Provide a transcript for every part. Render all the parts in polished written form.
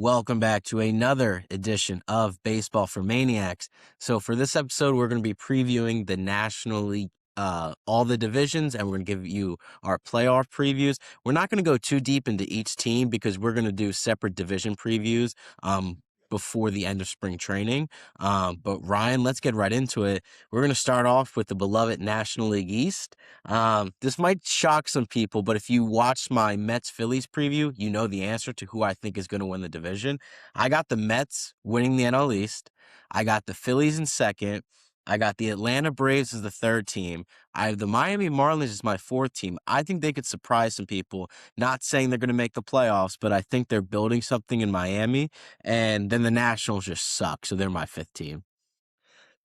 Welcome back to another edition of Baseball for Maniacs. So, for this episode, we're going to be previewing the National League, all the divisions, and we're going to give you our playoff previews. We're not going to go too deep into each team because we're going to do separate division previews before the end of spring training. But, Ryan, let's get right into it. We're going to start off with the beloved National League East. This might shock some people, but if you watched my Mets Phillies preview, you know the answer to who I think is going to win the division. I got the Mets winning the NL East. I got the Phillies in second. I got the Atlanta Braves as the third team. I have the Miami Marlins as my fourth team. I think they could surprise some people. Not saying they're going to make the playoffs, but I think they're building something in Miami. And then the Nationals just suck, so they're my fifth team.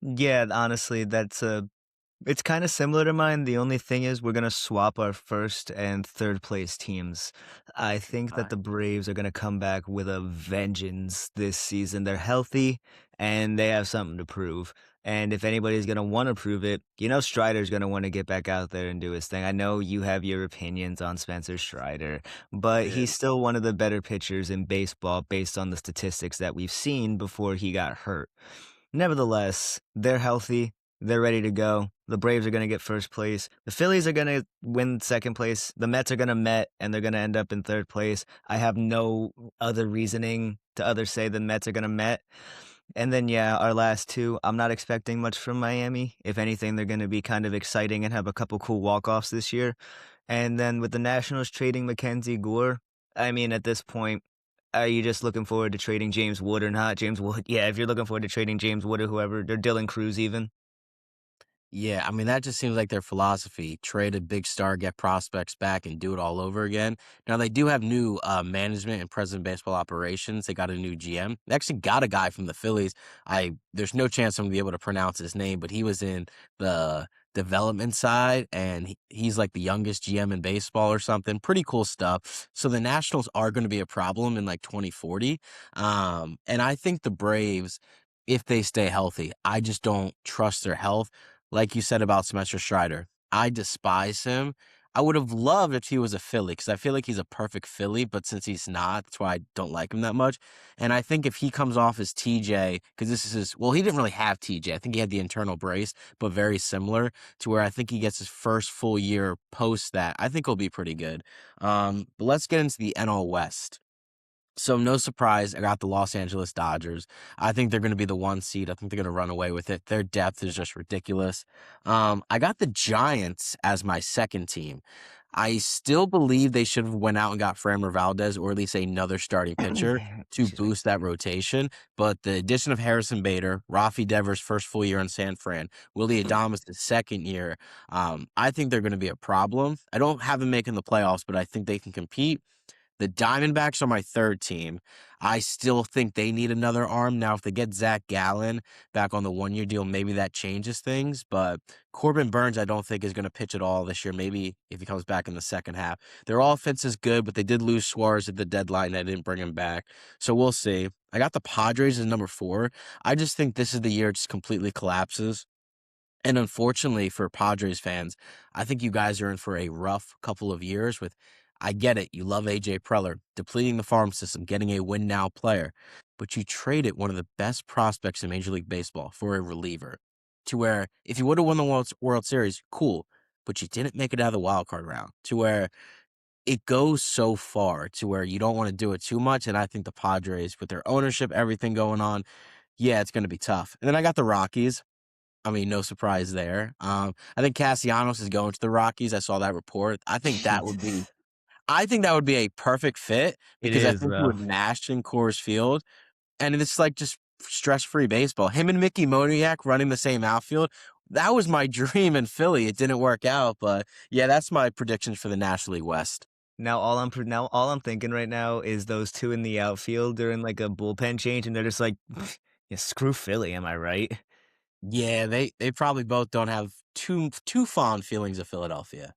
Yeah, honestly, it's kind of similar to mine. The only thing is we're gonna swap our first and third place teams. I think that the Braves are gonna come back with a vengeance this season. They're healthy and they have something to prove. And if anybody's gonna want to prove it, Strider's gonna want to get back out there and do his thing. I know you have your opinions on Spencer Strider, but Yeah. he's still one of the better pitchers in baseball based on the statistics that we've seen before he got hurt. Nevertheless, they're healthy. They're ready to go. The Braves are going to get first place. The Phillies are going to win second place. The Mets are going to Met, and they're going to end up in third place. I have no other reasoning to other say the Mets are going to Met. And then, yeah, our last two, I'm not expecting much from Miami. If anything, they're going to be kind of exciting and have a couple cool walk-offs this year. And then with the Nationals trading Mackenzie Gore, I mean, at this point, are you just looking forward to trading James Wood or not? James Wood, yeah, if you're looking forward to trading James Wood or whoever, or Dylan Cruz even. Yeah, I mean, that just seems like their philosophy. Trade a big star, get prospects back, and do it all over again. Now, they do have new management and president of baseball operations. They got a new GM. They actually got a guy from the Phillies. There's no chance I'm going to be able to pronounce his name, but he was in the development side, and he's like the youngest GM in baseball or something. Pretty cool stuff. So the Nationals are going to be a problem in like 2040. And I think the Braves, if they stay healthy, I just don't trust their health. Like you said about Spencer Strider, I despise him. I would have loved if he was a Philly because I feel like he's a perfect Philly, but since he's not, that's why I don't like him that much. And I think if he comes off as TJ, because this is he didn't really have TJ. I think he had the internal brace, but very similar to where I think he gets his first full year post that. I think he'll be pretty good. But let's get into the NL West. So no surprise, I got the Los Angeles Dodgers. I think they're going to be the one seed. I think they're going to run away with it. Their depth is just ridiculous. I got the Giants as my second team. I still believe they should have went out and got Framber Valdez or at least another starting pitcher to Excuse me. boost that rotation. But the addition of Harrison Bader, Rafi Devers' first full year in San Fran, Willie Adames' second year, I think they're going to be a problem. I don't have them making the playoffs, but I think they can compete. The Diamondbacks are my third team. I still think they need another arm. Now, if they get Zach Gallen back on the one-year deal, maybe that changes things. But Corbin Burns, I don't think is going to pitch at all this year. Maybe if he comes back in the second half. Their offense is good, but they did lose Suarez at the deadline. They didn't bring him back. So we'll see. I got the Padres as number 4. I just think this is the year it just completely collapses. And unfortunately for Padres fans, I think you guys are in for a rough couple of years with I get it. You love AJ Preller, depleting the farm system, getting a win now player, but you traded one of the best prospects in Major League Baseball for a reliever to where if you would have won the World Series, cool, but you didn't make it out of the wild card round to where it goes so far to where you don't want to do it too much. And I think the Padres, with their ownership, everything going on, yeah, it's going to be tough. And then I got the Rockies. I mean, no surprise there. I think Castellanos is going to the Rockies. I saw that report. I think that would be a perfect fit It because I is, think he bro. would mash in Coors Field, and it's like just stress-free baseball. Him and Mickey Moniak running the same outfield. That was my dream in Philly. It didn't work out, but yeah, that's my predictions for the National League West. Now all I'm thinking right now is those two in the outfield during like a bullpen change, and they're just like, yeah, screw Philly, am I right? Yeah, they probably both don't have too fond feelings of Philadelphia.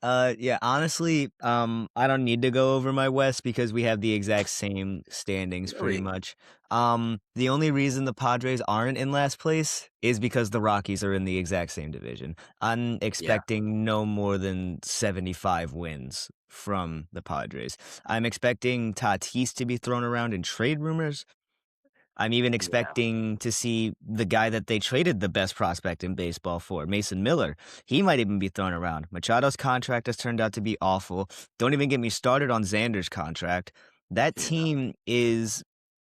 Yeah, honestly, I don't need to go over my West because we have the exact same standings pretty Really? much. The only reason the Padres aren't in last place is because the Rockies are in the exact same division. I'm Yeah. expecting no more than 75 wins from the Padres. I'm expecting Tatis to be thrown around in trade rumors. I'm even Yeah. expecting to see the guy that they traded the best prospect in baseball for, Mason Miller. He might even be thrown around. Machado's contract has turned out to be awful. Don't even get me started on Xander's contract. That Yeah. team is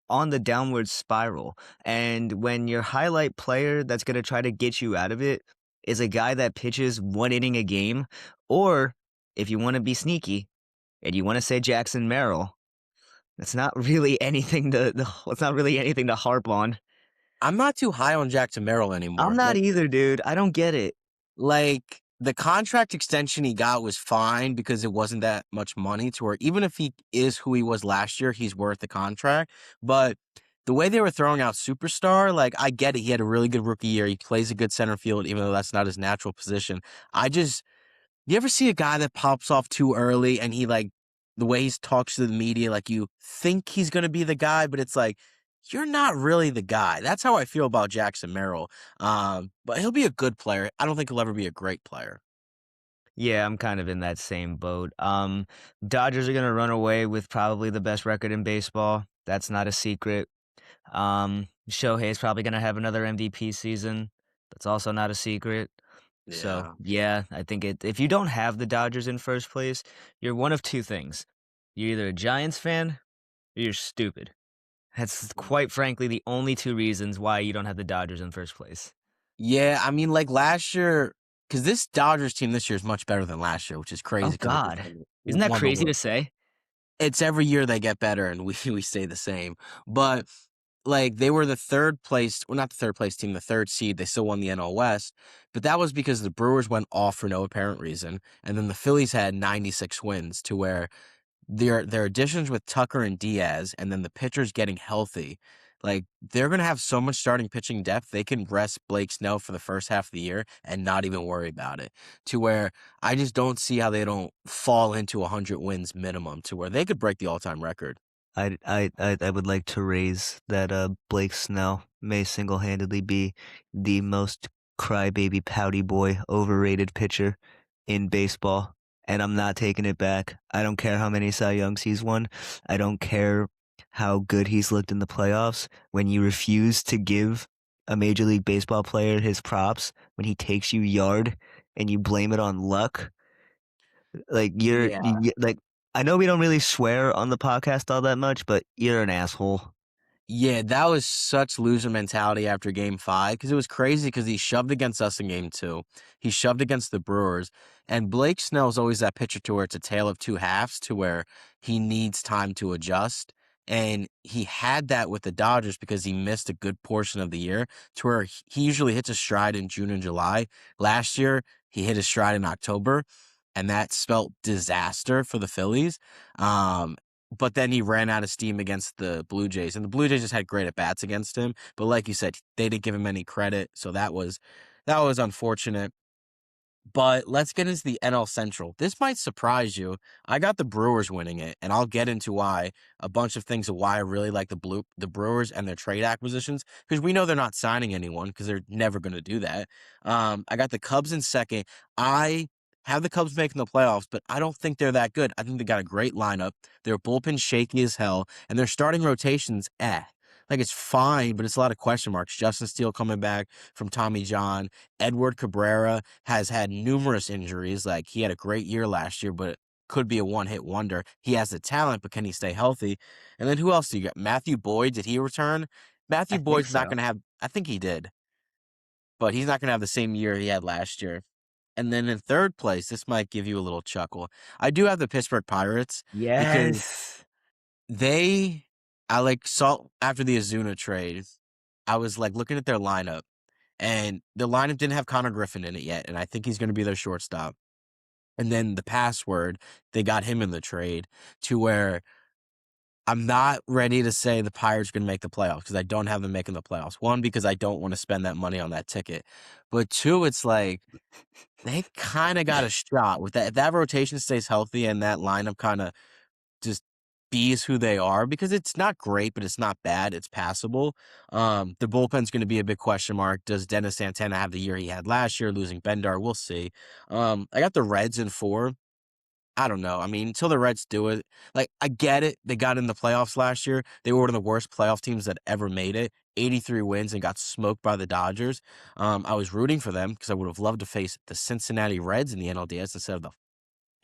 on the downward spiral. And when your highlight player that's going to try to get you out of it is a guy that pitches 1 inning a game, or if you want to be sneaky and you want to say Jackson Merrill, it's not really anything it's not really anything to harp on. I'm not too high on Jackson Merrill I'm anymore. not either, dude. I don't get it. Like, the contract extension he got was fine because it wasn't that much money to where even if he is who he was last year, he's worth the contract. But the way they were throwing out Superstar, like, I get it. He had a really good rookie year. He plays a good center field, even though that's not his natural position. I just You ever see a guy that pops off too early and he like the way he talks to the media, like you think he's gonna be the guy, but it's like you're not really the guy. That's how I feel about Jackson Merrill. But he'll be a good player. I don't think he'll ever be a great player. Yeah, I'm kind of in that same boat. Dodgers are gonna run away with probably the best record in baseball. That's not a secret. Shohei's probably gonna have another MVP season. That's also not a secret. So Yeah. yeah, I think if you don't have the Dodgers in first place, you're one of two things. You're either a Giants fan or you're stupid. That's quite frankly the only two reasons why you don't have the Dodgers in first place. Yeah, I mean, like last year, because this Dodgers team this year is much better than last year, which is crazy Oh because they just God. Isn't that won the crazy to World. say? It's every year they get better and we we stay the same. But like they were the third place, well, not the third place team, the third seed. They still won the NL West, but that was because the Brewers went off for no apparent reason, and then the Phillies had 96 wins to where their additions with Tucker and Diaz, and then the pitchers getting healthy. Like they're gonna have so much starting pitching depth, they can rest Blake Snell for the first half of the year and not even worry about it. To where I just don't see how they don't fall into 100 wins minimum, to where they could break the all-time record. I would like to raise that Blake Snell may single-handedly be the most crybaby pouty boy overrated pitcher in baseball, and I'm not taking it back. I don't care how many Cy Youngs he's won. I don't care how good he's looked in the playoffs. When you refuse to give a Major League Baseball player his props, when he takes you yard and you blame it on luck, like Yeah. like I know we don't really swear on the podcast all that much, but you're an asshole. Yeah, that was such loser mentality after game 5 because it was crazy because he shoved against us in game 2. He shoved against the Brewers, and Blake Snell's always that pitcher to where it's a tale of two halves to where he needs time to adjust. And he had that with the Dodgers because he missed a good portion of the year to where he usually hits a stride in June and July. Last year, he hit his stride in October, and that spelt disaster for the Phillies. But then he ran out of steam against the Blue Jays, and the Blue Jays just had great at bats against him. But like you said, they didn't give him any credit, so that was unfortunate. But let's get into the NL Central. This might surprise you. I got the Brewers winning it, and I'll get into why a bunch of things of why I really like the Brewers and their trade acquisitions because we know they're not signing anyone because they're never going to do that. I got the Cubs in second. I have the Cubs making the playoffs, but I don't think they're that good. I think they got a great lineup. Their bullpen shaky as hell, and their starting rotations, eh. Like it's fine, but it's a lot of question marks. Justin Steele coming back from Tommy John. Edward Cabrera has had numerous injuries. Like he had a great year last year, but could be a one-hit wonder. He has the talent, but can he stay healthy? And then who else do you got? Matthew Boyd, did he return? I Matthew think Boyd's not so. going to have, I think he did, but he's not going to have the same year he had last year. And then in third place, this might give you a little chuckle. I do have the Pittsburgh Pirates because Yes. they, I like saw after the Azuna trade, I was like looking at their lineup. And the lineup didn't have Connor Griffin in it yet, and I think he's going to be their shortstop. And then the password, they got him in the trade to where I'm not ready to say the Pirates are gonna make the playoffs because I don't have them making the playoffs. One, because I don't wanna spend that money on that ticket. But two, it's like, they kinda got a shot with that if that rotation stays healthy and that lineup kinda just bees who they are because it's not great, but it's not bad. It's passable. The bullpen's going to be a big question mark. Does Dennis Santana have the year he had last year, losing Bendar? We'll see. I got the Reds in 4. I don't know. I mean, until the Reds do it, like I get it. They got in the playoffs last year. They were one of the worst playoff teams that ever made it. 83 wins and got smoked by the Dodgers. I was rooting for them because I would have loved to face the Cincinnati Reds in the NLDS instead of the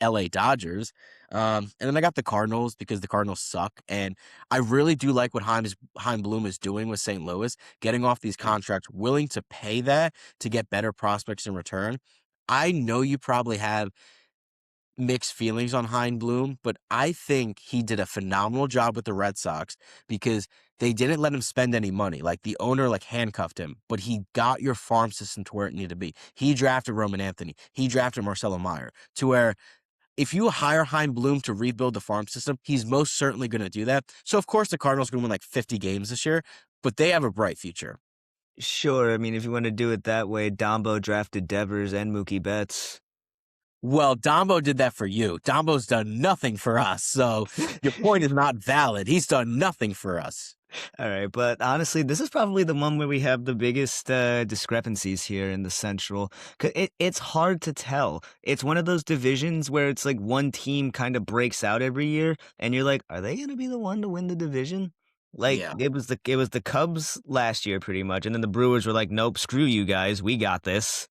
LA Dodgers. And then I got the Cardinals because the Cardinals suck. And I really do like what Heim Bloom is doing with St. Louis, getting off these contracts, willing to pay that to get better prospects in return. I know you probably have mixed feelings on Hein Bloom, but I think he did a phenomenal job with the Red Sox because they didn't let him spend any money. Like the owner handcuffed him, but he got your farm system to where it needed to be. He drafted Roman Anthony. He drafted Marcelo Meyer to where if you hire Hein Bloom to rebuild the farm system, he's most certainly going to do that. So, of course, the Cardinals are going to win like 50 games this year, but they have a bright future. Sure, I mean, if you want to do it that way, Dombo drafted Devers and Mookie Betts. Well, Dombo did that for you. Dombo's done nothing for us. So your point is not valid. He's done nothing for us. All right, but honestly, this is probably the one where we have the biggest discrepancies here in the Central. 'Cause it's hard to tell. It's one of those divisions where it's like one team kind of breaks out every year, and you're like, are they going to be the one to win the division? Like Yeah. it was the Cubs last year, pretty much, and then the Brewers were like, nope, screw you guys, we got this.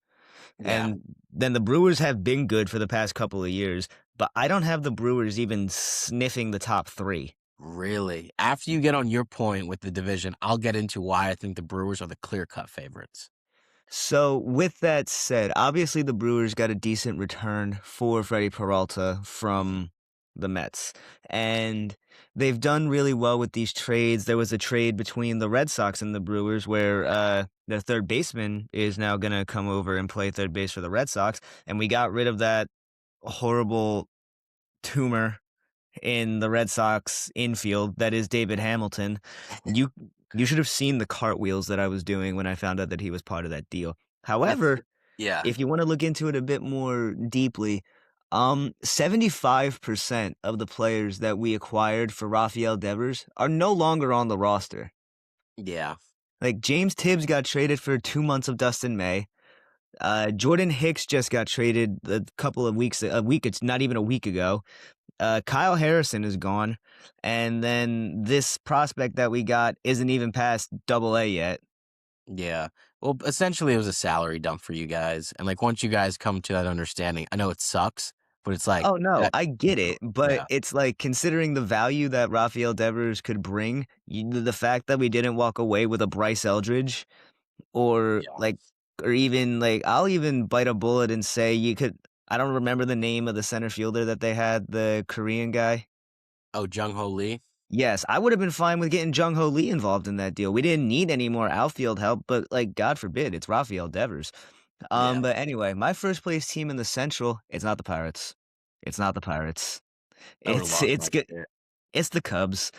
Yeah. And then the Brewers have been good for the past couple of years, but I don't have the Brewers even sniffing the top 3. Really. After you get on your point with the division, I'll get into why I think the Brewers are the clear-cut favorites. So, with that said, obviously the Brewers got a decent return for Freddie Peralta from the Mets. And they've done really well with these trades. There was a trade between the Red Sox and the Brewers where their third baseman is now going to come over and play third base for the Red Sox. And we got rid of that horrible tumor in the Red Sox infield that is David Hamilton. You you should have seen the cartwheels that I was doing when I found out that he was part of that deal. However, Yeah. if you want to look into it a bit more deeply, 75% of the players that we acquired for Rafael Devers are no longer on the roster. Yeah. Like James Tibbs got traded for 2 months of Dustin May. Jordan Hicks just got traded it's not even a week ago. Kyle Harrison is gone, and then this prospect that we got isn't even past Double A yet. Yeah. Well, essentially, it was a salary dump for you guys. And once you guys come to that understanding, I know it sucks, but it's like Oh no, that. I get it, but Yeah. it's like considering the value that Rafael Devers could bring, the fact that we didn't walk away with a Bryce Eldridge, or Yeah. like, or even like, I'll even bite a bullet and say you could. I don't remember the name of the center fielder that they had, the Korean guy. Oh, Jung Ho Lee. Yes, I would have been fine with getting Jung Ho Lee involved in that deal. We didn't need any more outfield help, but like, God forbid, it's Rafael Devers. Yeah. But anyway, my first place team in the Central, it's not the Pirates. It's not the Pirates. I would have It's lost it's my good. shit. It's the Cubs.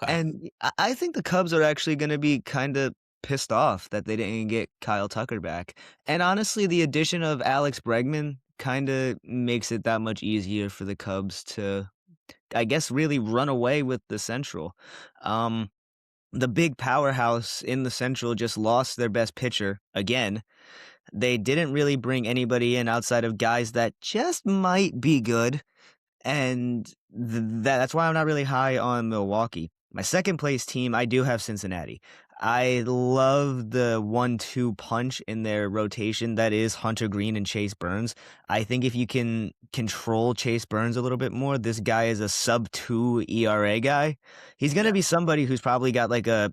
Okay. And I think the Cubs are actually going to be kind of pissed off that they didn't get Kyle Tucker back. And honestly, the addition of Alex Bregman kind of makes it that much easier for the Cubs to, I guess, really run away with the Central. Um, the big powerhouse in the Central just lost their best pitcher again. They didn't really bring anybody in outside of guys that just might be good. And that's why I'm not really high on Milwaukee. My second place team, I do have Cincinnati. I love the 1-2 punch in their rotation that is Hunter Green and Chase Burns. I think if you can control Chase Burns a little bit more, this guy is a sub-2 ERA guy. He's going to Yeah. be somebody who's probably got like a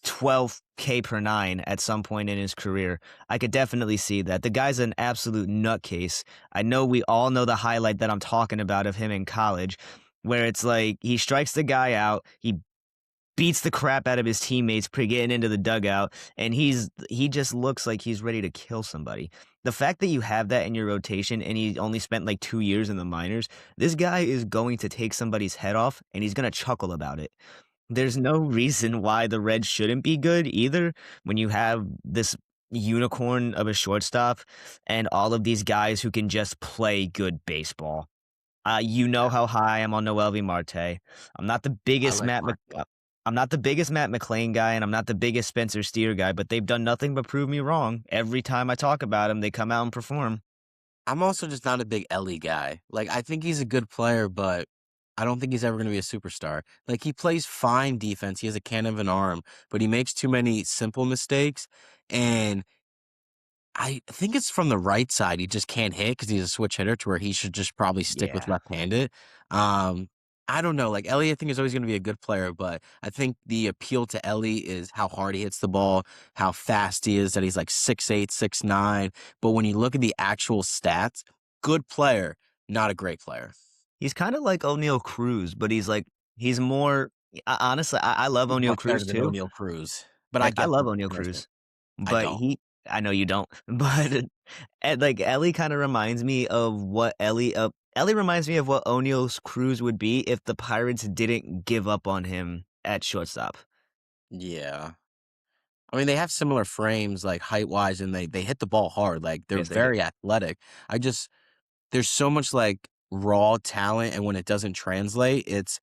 12K per 9 at some point in his career. I could definitely see that. The guy's an absolute nutcase. I know we all know the highlight that I'm talking about of him in college, where it's like he strikes the guy out, he beats the crap out of his teammates pre getting into the dugout, and he just looks like he's ready to kill somebody. The fact that you have that in your rotation and he only spent like 2 years in the minors, this guy is going to take somebody's head off and he's gonna chuckle about it. There's no reason why the Reds shouldn't be good either when you have this unicorn of a shortstop and all of these guys who can just play good baseball. You know Yeah, how high I am on Noelvi Marte. I'm not the I biggest like Matt Mc Marte. I'm not the biggest Matt McLean guy, and I'm not the biggest Spencer Steer guy, but they've done nothing but prove me wrong. Every time I talk about them, they come out and perform. I'm also just not a big Ellie guy. Like, I think he's a good player, but I don't think he's ever going to be a superstar. Like, he plays fine defense. He has a cannon of an arm, but he makes too many simple mistakes. And I think it's from the right side. He just can't hit because he's a switch hitter to where he should just probably stick with Yeah. left-handed. Um, I don't know. Like Ellie, I think is always going to be a good player, but I think the appeal to Ellie is how hard he hits the ball, how fast he is. That he's like 6'8", 6'9". But when you look at the actual stats, good player, not a great player. He's kind of like O'Neal Cruz, but he's more honestly, I love He's O'Neal much better Cruz than too. O'Neal Cruz, but I Like I get the love O'Neal comparison. Cruz, I but don't. he I know you don't, but and like Ellie kind of reminds me of what Ellie reminds me of what O'Neal Cruz would be if the Pirates didn't give up on him at shortstop. Yeah. I mean, they have similar frames, like height wise, and they hit the ball hard. Like they're Yes, they do. very athletic. I just there's so much like raw talent, and when it doesn't translate, it's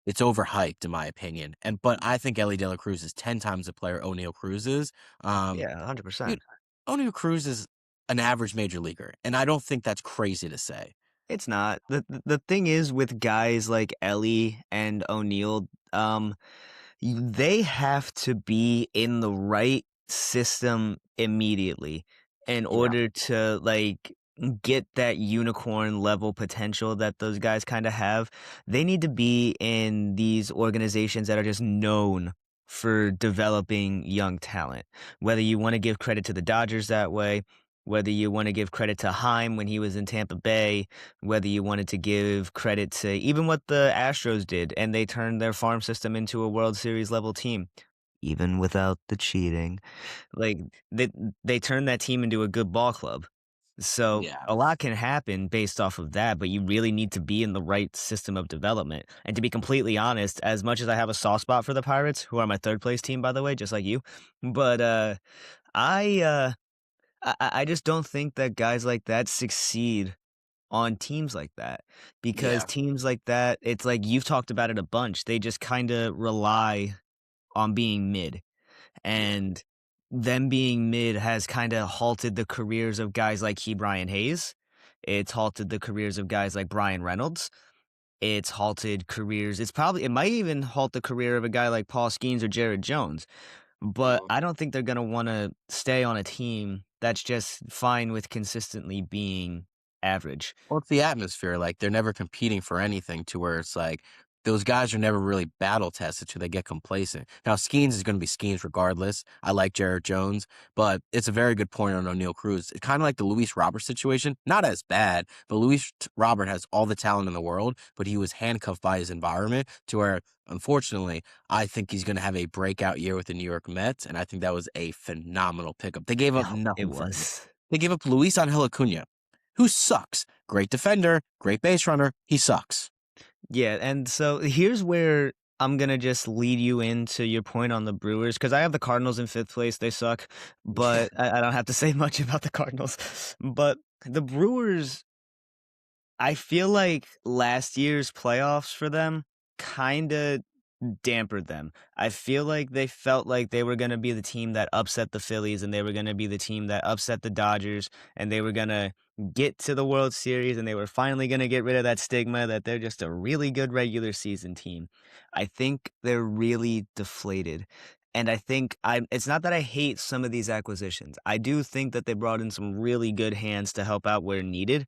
overhyped in my opinion. And but I think Ellie De La Cruz is 10 times the player O'Neal Cruz is. Um, Yeah, dude, 100%. O'Neal Cruz is an average major leaguer, and I don't think that's crazy to say. It's not. The thing is with guys like Ellie and O'Neal, they have to be in the right system immediately in Yeah, order to like get that unicorn level potential that those guys kind of have. They need to be in these organizations that are just known for developing young talent. Whether you want to give credit to the Dodgers that way, whether you want to give credit to Heim when he was in Tampa Bay, whether you wanted to give credit to even what the Astros did, and they turned their farm system into a World Series level team, even without the cheating. Like they they turned that team into a good ball club. So yeah. a lot can happen based off of that, but you really need to be in the right system of development. And to be completely honest, as much as I have a soft spot for the Pirates, who are my third place team, by the way, just like you, but I uh I just don't think that guys like that succeed on teams like that because Yeah. teams like that, it's like you've talked about it a bunch. They just kind of rely on being mid, Yeah. and them being mid has kind of halted the careers of guys like Brian Hayes. It's halted the careers of guys like Brian Reynolds. It's halted careers. It might even halt the career of a guy like Paul Skeens or Jared Jones. But Mhm. I don't think they're gonna wanna stay on a team that's just fine with consistently being average. Well, it's the atmosphere, like, they're never competing for anything to where it's like, those guys are never really battle tested till they get complacent. Now, Skeens is gonna be Skeens regardless. I like Jared Jones, but it's a very good point on O'Neal Cruz. It's kinda like the Luis Robert situation, not as bad, but Robert has all the talent in the world, but he was handcuffed by his environment to where, unfortunately, I think he's gonna have a breakout year with the New York Mets, and I think that was a phenomenal pickup. They gave up It nothing for him. was. They gave up Luis Angel Acuna, who sucks. Great defender, great base runner. He sucks. Yeah, and so here's where I'm gonna just lead you into your point on the Brewers because I have the Cardinals in 5th place, they suck, but I don't have to say much about the Cardinals. But the Brewers, I feel like last year's playoffs for them kinda dampered them. I feel like they felt like they were gonna be the team that upset the Phillies, and they were gonna be the team that upset the Dodgers, and they were gonna get to the World Series, and they were finally gonna get rid of that stigma that they're just a really good regular season team. I think they're really deflated. And I think it's not that I hate some of these acquisitions. I do think that they brought in some really good hands to help out where needed.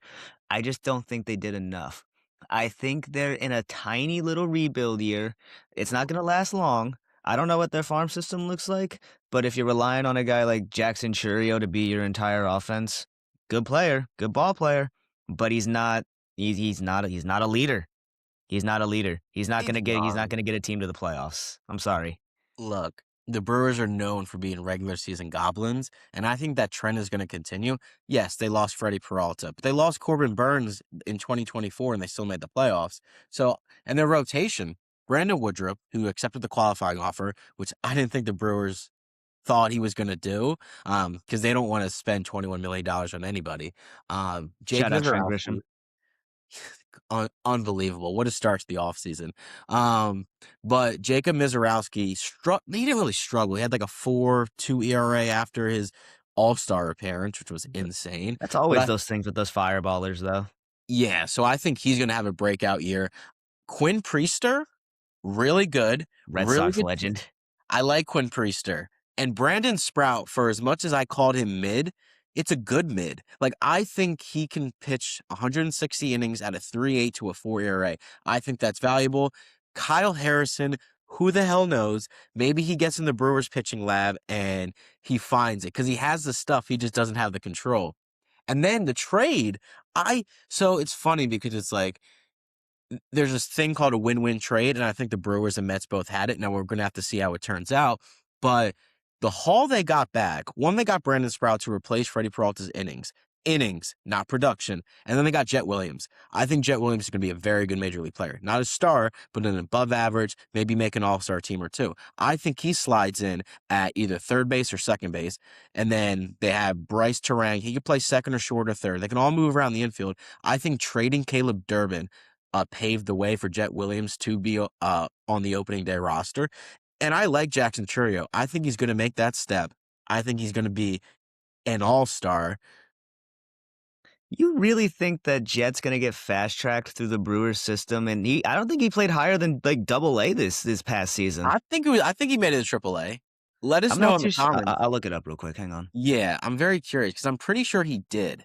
I just don't think they did enough. I think they're in a tiny little rebuild year. It's not gonna last long. I don't know what their farm system looks like, but if you're relying on a guy like Jackson Churio to be your entire offense, good player, good ball player, but he's not a leader. He's not a leader. He's not He's gonna get. He's not. not gonna get a team to the playoffs. I'm sorry. Look, the Brewers are known for being regular season goblins, and I think that trend is going to continue. Yes, they lost Freddie Peralta, but they lost Corbin Burns in 2024, and they still made the playoffs. So, and their rotation, Brandon Woodruff, who accepted the qualifying offer, which I didn't think the Brewers thought he was going to do, because they don't want to spend $21 million on anybody. Jake Shout out Trent Wizarowski, Grisham. unbelievable. What a start to the offseason. But Jacob Mizorowski he didn't really struggle. He had like a 4.2 ERA after his all-star appearance, which was insane. That's But always those things with those fireballers, though. yeah, so I think he's gonna have a breakout year. Quinn Priester, really good, Red really Sox good. legend. I like Quinn Priester. And Brandon Sprout, for as much as I called him mid, it's a good mid. Like, I think he can pitch 160 innings at a 3.8 to a 4 ERA. I think that's valuable. Kyle Harrison, who the hell knows? Maybe he gets in the Brewers pitching lab and he finds it because he has the stuff. He just doesn't have the control. And then the trade, so it's funny because it's like, there's this thing called a win-win trade, and I think the Brewers and Mets both had it. Now we're going to have to see how it turns out. But the haul they got back, one, they got Brandon Sprout to replace Freddie Peralta's innings, not production. And then they got Jet Williams. I think Jet Williams is going to be a very good major league player. Not a star, but an above average, maybe make an all-star team or two. I think he slides in at either third base or second base. And then they have Bryce Terang. He could play second or short or third. They can all move around the infield. I think trading Caleb Durbin paved the way for Jet Williams to be on the opening day roster. And I like Jackson Chourio. I think he's going to make that step. I think he's going to be an all-star. You really think that Jet's gonna get fast tracked through the Brewers system? And I don't think he played higher than like Double A this past season. I think he made it to AAA. Let us I'm know not in the too sure. comments. I'll look it up real quick. Hang on. Yeah, I'm very curious because I'm pretty sure he did.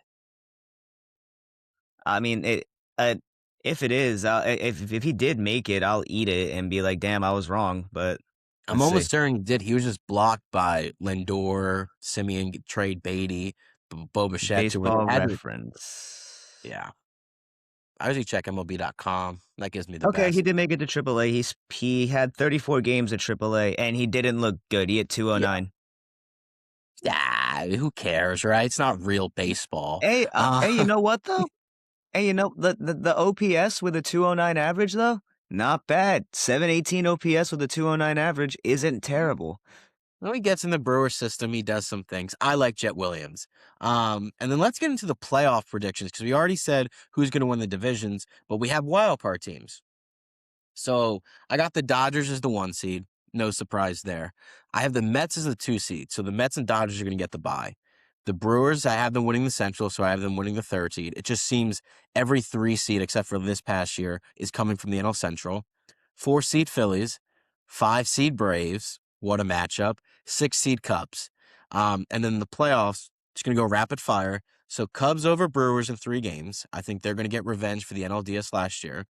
I mean, if it is, if he did make it, I'll eat it and be like, damn, I was wrong. But I'm let's see. almost certain he did. He was just blocked by Lindor, Simeon, trade Beatty, Bo Bichette. Baseball Reference. Yeah. I usually check MLB.com. That gives me the Okay, best. he did make it to AAA. He had 34 games at AAA, and he didn't look good. He hit 209. Yeah, who cares, right? It's not real baseball. Hey, you know what though? Hey, you know the OPS with a 209 average though, not bad. 718 OPS with a 209 average isn't terrible. When he gets in the Brewer system, he does some things. I like Jet Williams. And then let's get into the playoff predictions because we already said who's going to win the divisions, but we have wild card teams. So I got the Dodgers as the 1 seed. No surprise there. I have the Mets as the 2 seed. So the Mets and Dodgers are going to get the bye. The Brewers, I have them winning the Central, so I have them winning the 3rd seed. It just seems every 3 seed, except for this past year, is coming from the NL Central. 4 seed Phillies, 5 seed Braves. What a matchup. 6 seed Cubs. And then the playoffs, it's going to go rapid fire. So Cubs over Brewers in 3 games. I think they're going to get revenge for the NLDS last year.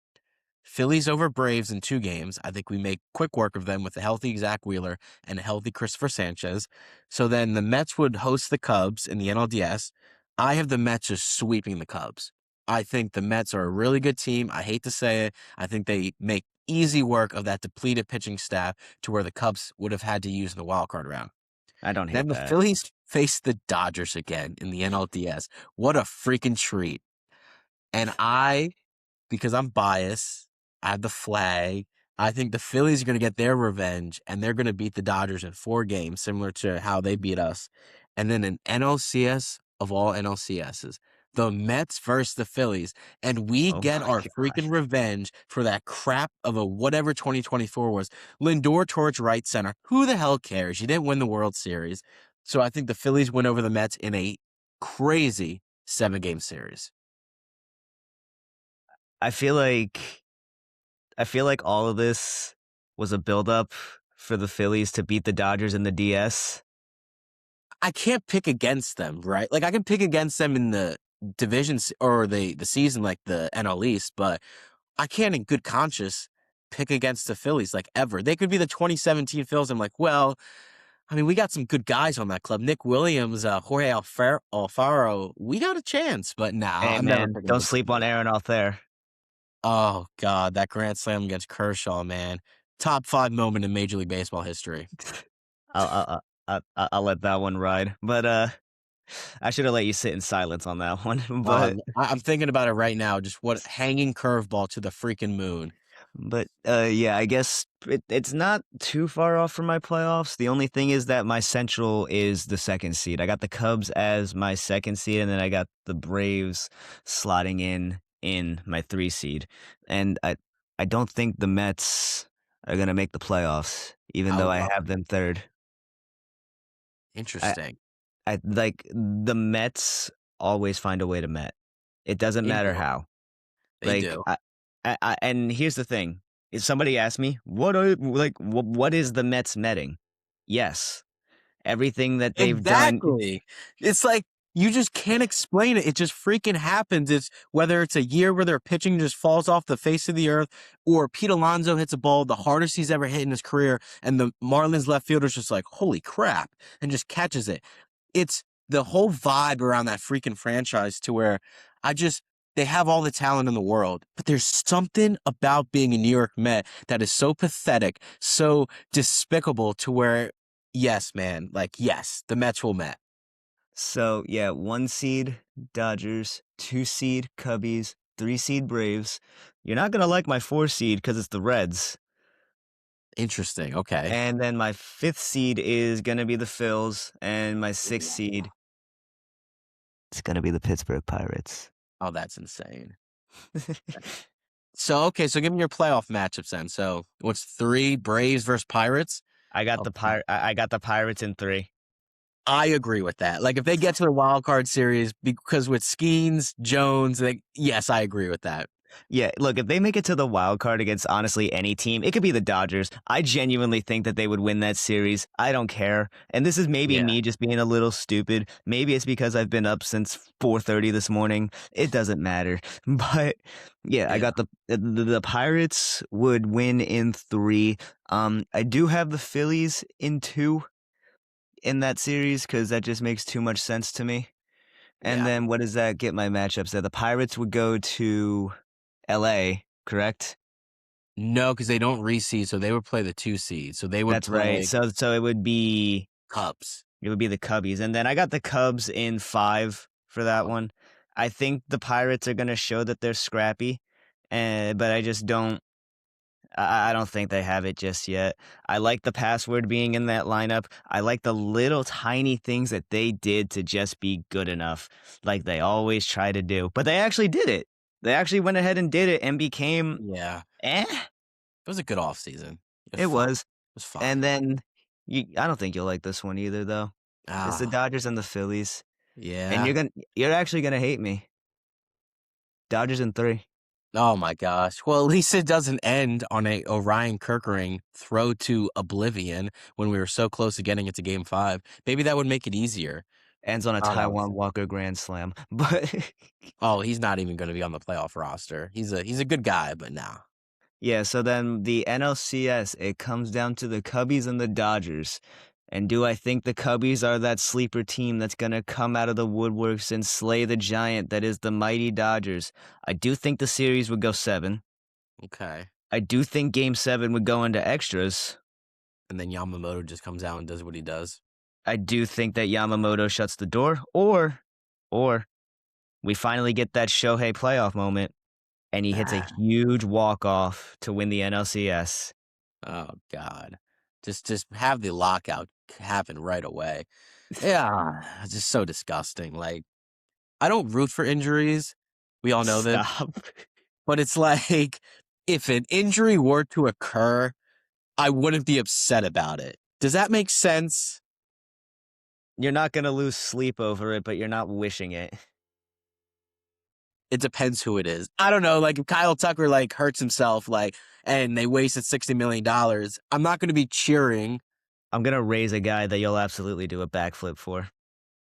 Phillies over Braves in 2 games. I think we make quick work of them with a healthy Zach Wheeler and a healthy Christopher Sanchez. So then the Mets would host the Cubs in the NLDS. I have the Mets just sweeping the Cubs. I think the Mets are a really good team. I hate to say it. I think they make easy work of that depleted pitching staff to where the Cubs would have had to use in the wild card round. I don't hate Then the that. Phillies face the Dodgers again in the NLDS. What a freaking treat. And because I'm biased, I have the flag. I think the Phillies are going to get their revenge, and they're going to beat the Dodgers in 4 games, similar to how they beat us. And then an NLCS of all NLCSs, the Mets versus the Phillies, and we Oh get my our gosh. freaking revenge for that crap of a whatever 2024 was. Lindor towards right center. Who the hell cares? You didn't win the World Series. So I think the Phillies win over the Mets in a crazy 7-game series. I feel like all of this was a buildup for the Phillies to beat the Dodgers in the DS. I can't pick against them, right? Like I can pick against them in the divisions or the season, like the NL East, but I can't in good conscience pick against the Phillies like ever. They could be the 2017 Phillies. I'm like, well, I mean, we got some good guys on that club. Nick Williams, Jorge Alfaro. We got a chance, but nah, Hey I'm never man, picking don't against sleep on Aaron Altherr. Oh god, that grand slam against Kershaw, man. Top 5 moment in Major League Baseball history. I'll let that one ride. But I should have let you sit in silence on that one. But I'm thinking about it right now, just what hanging curveball to the freaking moon. yeah, I guess it's not too far off from my playoffs. The only thing is that my central is the second seed. I got the Cubs as my second seed, and then I got the Braves slotting in my 3 seed. And I don't think the Mets are gonna make the playoffs, even I though would I love have it. them third. I Interesting. I like the Mets always find a way to Met. It doesn't They matter do. how. They Like do. and here's the thing: if somebody asked me, what is the Mets netting? Yes, everything that they've done. Exactly. It's like, you just can't explain it. It just freaking happens. It's whether it's a year where their pitching just falls off the face of the earth, or Pete Alonso hits a ball the hardest he's ever hit in his career, and the Marlins left fielder's just like, holy crap, and just catches it. It's the whole vibe around that freaking franchise to where I just they have all the talent in the world, but there's something about being a New York Met that is so pathetic, so despicable to where, yes, man, like, yes, the Mets will Met. So yeah, 1 seed Dodgers, 2 seed Cubbies, 3 seed Braves. You're not gonna like my 4 seed because it's the Reds, Interesting. Okay. and then my 5th seed is gonna be the Phils, and my 6th seed is gonna be the Pittsburgh Pirates. Oh, that's insane. So, okay, so give me your playoff matchups then. So, what's 3 Braves versus Pirates? Okay. I got the Pirates in 3. I agree with that. Like, if they get to the wild card series, because with Skeens, Jones, like, yes, I agree with that. Yeah, look, if they make it to the wild card against honestly any team, it could be the Dodgers. I genuinely think that they would win that series. I don't care. And this is maybe Yeah. me just being a little stupid. Maybe it's because I've been up since 4:30 this morning. It doesn't matter. But yeah, I Yeah. got the Pirates would win in 3. I do have the Phillies in 2 in that series cuz that just makes too much sense to me. And Yeah. then what does that get my matchups there? The Pirates would go to LA, correct? No, because they don't reseed, so they would play the 2 seed. So they would That's right. play So Cubs. it would be the Cubbies. And then I got the Cubs in 5 for that Oh, one. I think the Pirates are gonna show that they're scrappy, but I just don't I don't think they have it just yet. I like the password being in that lineup. I like the little tiny things that they did to just be good enough, like they always try to do. But they actually did it. They actually went ahead and did it and became yeah. eh. It was a good offseason. It was It fun. was. It was fun. And then I don't think you'll like this one either, though. It's the Ah, Dodgers and the Phillies, and yeah. you're actually gonna hate me. Dodgers in 3. Oh my gosh. Well, at least it doesn't end on a Orion Kerkering throw to oblivion when we were so close to getting it to game 5. Maybe that would make it easier. Ends on a Oh, that was Taiwan Walker grand slam. But Oh, he's not even gonna be on the playoff roster. He's a good guy, but nah. yeah, so then the NLCS, it comes down to the Cubbies and the Dodgers. And do I think the Cubbies are that sleeper team that's gonna come out of the woodworks and slay the giant that is the mighty Dodgers? I do think the series would go 7. Okay. I do think game 7 would go into extras. And then Yamamoto just comes out and does what he does. I do think that Yamamoto shuts the door, or we finally get that Shohei playoff moment, and he hits a Ah, huge walk off to win the NLCS. oh god. Just have the lockout happen right away. Yeah, it's just so disgusting. Like, I don't root for injuries. We all know this. Stop. But it's like, if an injury were to occur, I wouldn't be upset about it. Does that make sense? You're not gonna lose sleep over it, but you're not wishing it. It depends who it is. I don't know, like, if Kyle Tucker, like, hurts himself, like, and they wasted $60 million, I'm not gonna be cheering. I'm gonna raise a guy that you'll absolutely do a backflip for.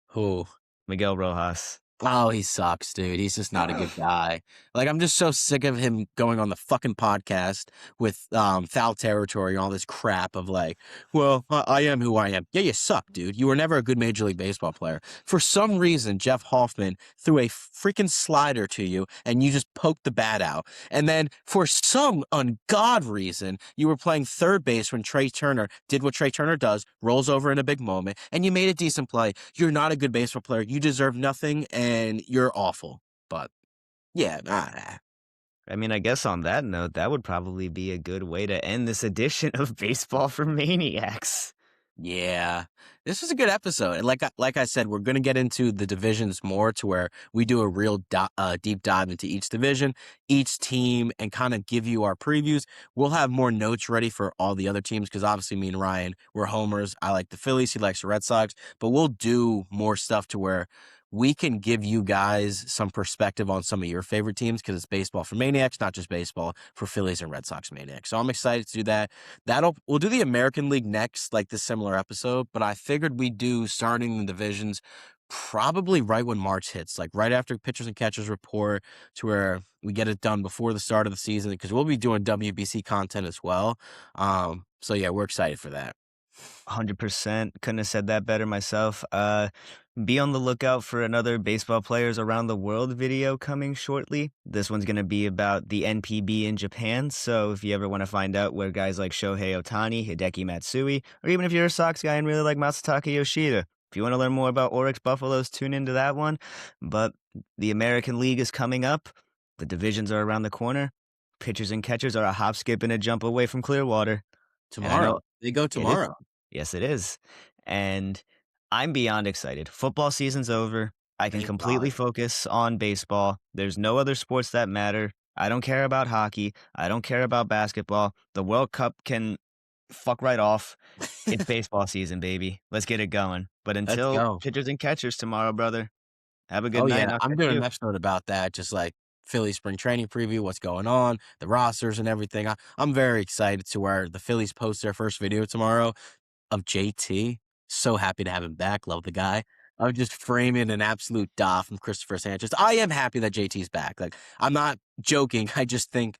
Who? Miguel Rojas. Oh, he sucks, dude. He's just not a good guy. Like, I'm just so sick of him going on the fucking podcast with foul territory and all this crap of like, well, I am who I am. Yeah, you suck, dude. You were never a good Major League Baseball player. For some reason, Jeff Hoffman threw a freaking slider to you and you just poked the bat out. And then for some ungod reason, you were playing third base when Trey Turner did what Trey Turner does, rolls over in a big moment, and you made a decent play. You're not a good baseball player. You deserve nothing, and you're awful. But yeah, I mean, I guess on that note, that would probably be a good way to end this edition of Baseball for Maniacs. yeah. This was a good episode. And like I said, we're going to get into the divisions more to where we do a real deep dive into each division, each team, and kind of give you our previews. We'll have more notes ready for all the other teams because obviously me and Ryan, we're homers. I like the Phillies. He likes the Red Sox. But we'll do more stuff to where we can give you guys some perspective on some of your favorite teams because it's baseball for maniacs, not just baseball for Phillies and Red Sox maniacs. So I'm excited to do that. We'll do the American League next, like this similar episode, but I figured we'd do starting the divisions probably right when March hits, like right after pitchers and catchers report to where we get it done before the start of the season because we'll be doing WBC content as well. So yeah, we're excited for that. 100%. Couldn't have said that better myself. Be on the lookout for another Baseball Players Around the World video coming shortly. This one's going to be about the NPB in Japan. So if you ever want to find out where guys like Shohei Ohtani, Hideki Matsui, or even if you're a Sox guy and really like Masataka Yoshida, if you want to learn more about Oryx Buffaloes, tune into that one. But the American League is coming up. The divisions are around the corner. Pitchers and catchers are a hop, skip, and a jump away from Clearwater. And I know Tomorrow. They go it is. tomorrow. Yes, it is. And I'm beyond excited. Football season's over. I can Thank completely God. focus on baseball. There's no other sports that matter. I don't care about hockey. I don't care about basketball. The World Cup can fuck right off. It's baseball season, baby. Let's get it going. But Let's until go. pitchers and catchers tomorrow, brother, have a good Oh night, and yeah, I'll I'm catch doing an you. episode about that, just like Philly spring training preview, what's going on, the rosters and everything. I'm very excited to where the Phillies post their first video tomorrow of JT. So happy to have him back. Love the guy. I'm just framing an absolute da from Christopher Sanchez. I am happy that JT's back. Like, I'm not joking. I just think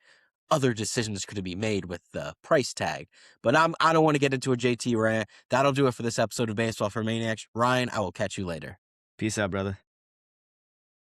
other decisions could be made with the price tag. But I don't want to get into a JT rant. That'll do it for this episode of Baseball for Maniacs. Ryan, I will catch you later. Peace out, brother.